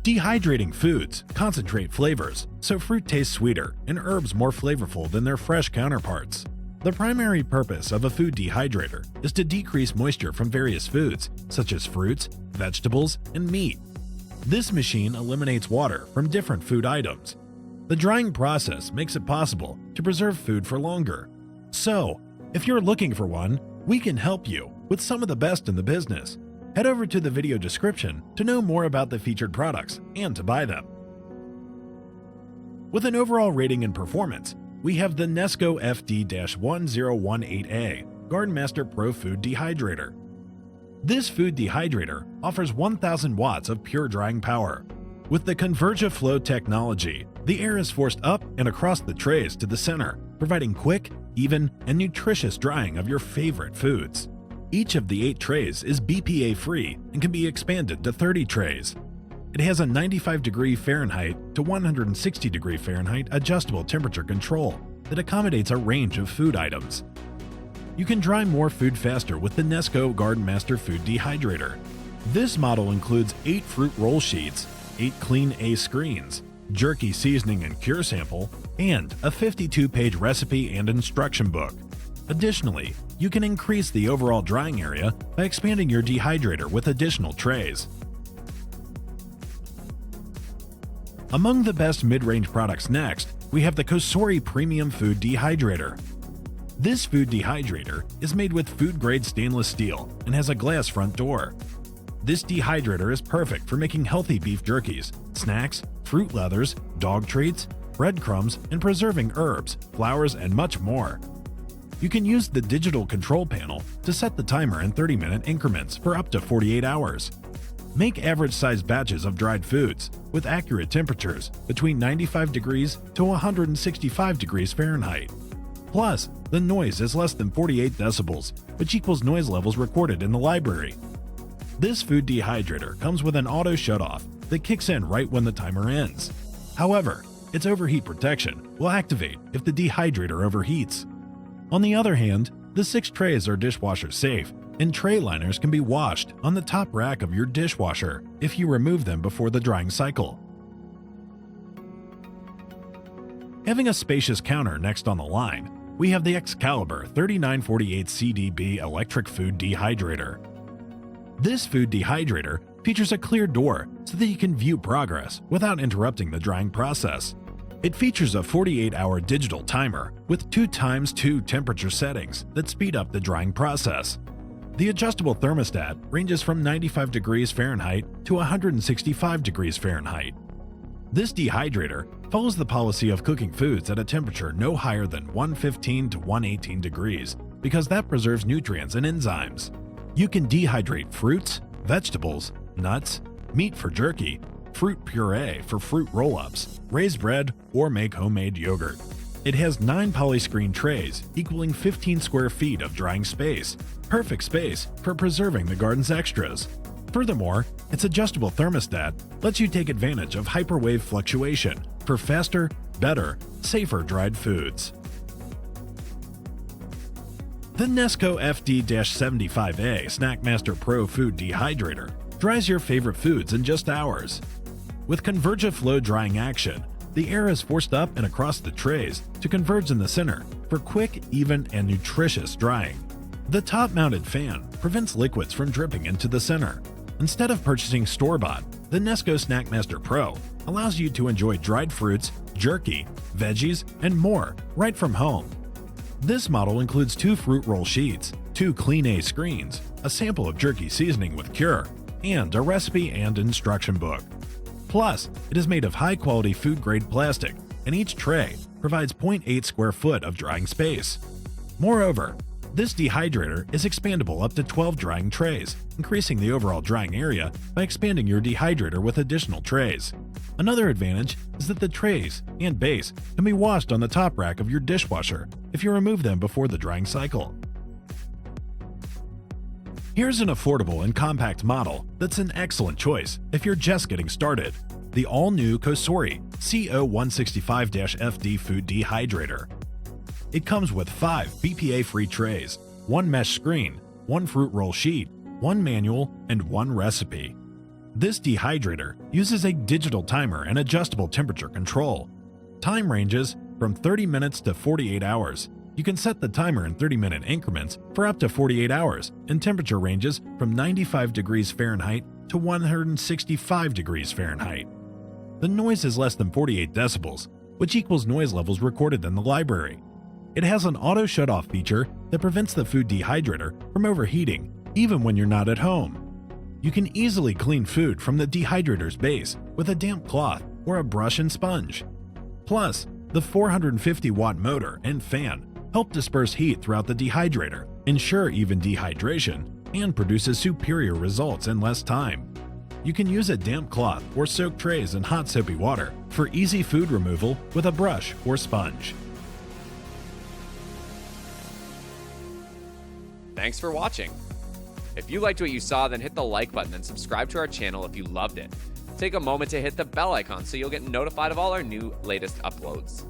Dehydrating foods concentrate flavors, so fruit tastes sweeter and herbs more flavorful than their fresh counterparts. The primary purpose of a food dehydrator is to decrease moisture from various foods, such as fruits, vegetables, and meat. This machine eliminates water from different food items. The drying process makes it possible to preserve food for longer. So, if you're looking for one, we can help you with some of the best in the business. Head over to the video description to know more about the featured products and to buy them. With an overall rating and performance, we have the NESCO FD-1018A Gardenmaster Pro Food Dehydrator. This food dehydrator offers 1,000 watts of pure drying power. With the Converga-Flow technology, the air is forced up and across the trays to the center, providing quick, even, and nutritious drying of your favorite foods. Each of the 8 trays is BPA-free and can be expanded to 30 trays. It has a 95° Fahrenheit to 160° Fahrenheit adjustable temperature control that accommodates a range of food items. You can dry more food faster with the NESCO Gardenmaster Food Dehydrator. This model includes 8 fruit roll sheets, 8 clean A screens, Jerky Seasoning and Cure sample, and a 52-page recipe and instruction book. Additionally, you can increase the overall drying area by expanding your dehydrator with additional trays. Among the best mid-range products next, we have the Cosori Premium Food Dehydrator. This food dehydrator is made with food-grade stainless steel and has a glass front door. This dehydrator is perfect for making healthy beef jerkies, snacks, fruit leathers, dog treats, breadcrumbs, and preserving herbs, flours, and much more. You can use the digital control panel to set the timer in 30-minute increments for up to 48 hours. Make average-sized batches of dried foods with accurate temperatures between 95° to 165° Fahrenheit. Plus, the noise is less than 48 decibels, which equals noise levels recorded in the library. This food dehydrator comes with an auto shutoff that kicks in right when the timer ends. However, its overheat protection will activate if the dehydrator overheats. On the other hand, the 6 trays are dishwasher safe, and tray liners can be washed on the top rack of your dishwasher if you remove them before the drying cycle. Having a spacious counter next on the line, we have the Excalibur 3948 CDB Electric Food Dehydrator. This food dehydrator features a clear door so that you can view progress without interrupting the drying process. It features a 48-hour digital timer with 2x2 temperature settings that speed up the drying process. The adjustable thermostat ranges from 95° Fahrenheit to 165° Fahrenheit. This dehydrator follows the policy of cooking foods at a temperature no higher than 115 to 118 degrees because that preserves nutrients and enzymes. You can dehydrate fruits, vegetables, nuts, meat for jerky, fruit puree for fruit roll-ups, raised bread, or make homemade yogurt. It has 9 polyscreen trays equaling 15 square feet of drying space, perfect space for preserving the garden's extras. Furthermore, its adjustable thermostat lets you take advantage of hyperwave fluctuation for faster, better, safer dried foods. The NESCO FD-1018A Snackmaster Pro Food Dehydrator dries your favorite foods in just hours. With Converga-Flow drying action, the air is forced up and across the trays to converge in the center for quick, even, and nutritious drying. The top-mounted fan prevents liquids from dripping into the center. Instead of purchasing store-bought, the NESCO Snackmaster Pro allows you to enjoy dried fruits, jerky, veggies, and more right from home. This model includes 2 fruit roll sheets, 2 clean A screens, a sample of Jerky Seasoning with Cure, and a recipe and instruction book. Plus, it is made of high-quality food-grade plastic, and each tray provides 0.8 square foot of drying space. Moreover, this dehydrator is expandable up to 12 drying trays, increasing the overall drying area by expanding your dehydrator with additional trays. Another advantage is that the trays and base can be washed on the top rack of your dishwasher if you remove them before the drying cycle. Here's an affordable and compact model that's an excellent choice if you're just getting started. The all-new Cosori CO165-FD Food Dehydrator. It comes with 5 BPA-free trays, 1 mesh screen, 1 fruit roll sheet, 1 manual, and 1 recipe. This dehydrator uses a digital timer and adjustable temperature control. Time ranges from 30 minutes to 48 hours. You can set the timer in 30-minute increments for up to 48 hours, and temperature ranges from 95 degrees Fahrenheit to 165 degrees Fahrenheit. The noise is less than 48 decibels, which equals noise levels recorded in the library. It has an auto shut-off feature that prevents the food dehydrator from overheating, even when you're not at home. You can easily clean food from the dehydrator's base with a damp cloth or a brush and sponge. Plus, the 450-watt motor and fan help disperse heat throughout the dehydrator, ensure even dehydration, and produces superior results in less time. You can use a damp cloth or soak trays in hot soapy water for easy food removal with a brush or sponge. Thanks for watching. If you liked what you saw, then hit the like button and subscribe to our channel if you loved it. Take a moment to hit the bell icon so you'll get notified of all our latest uploads.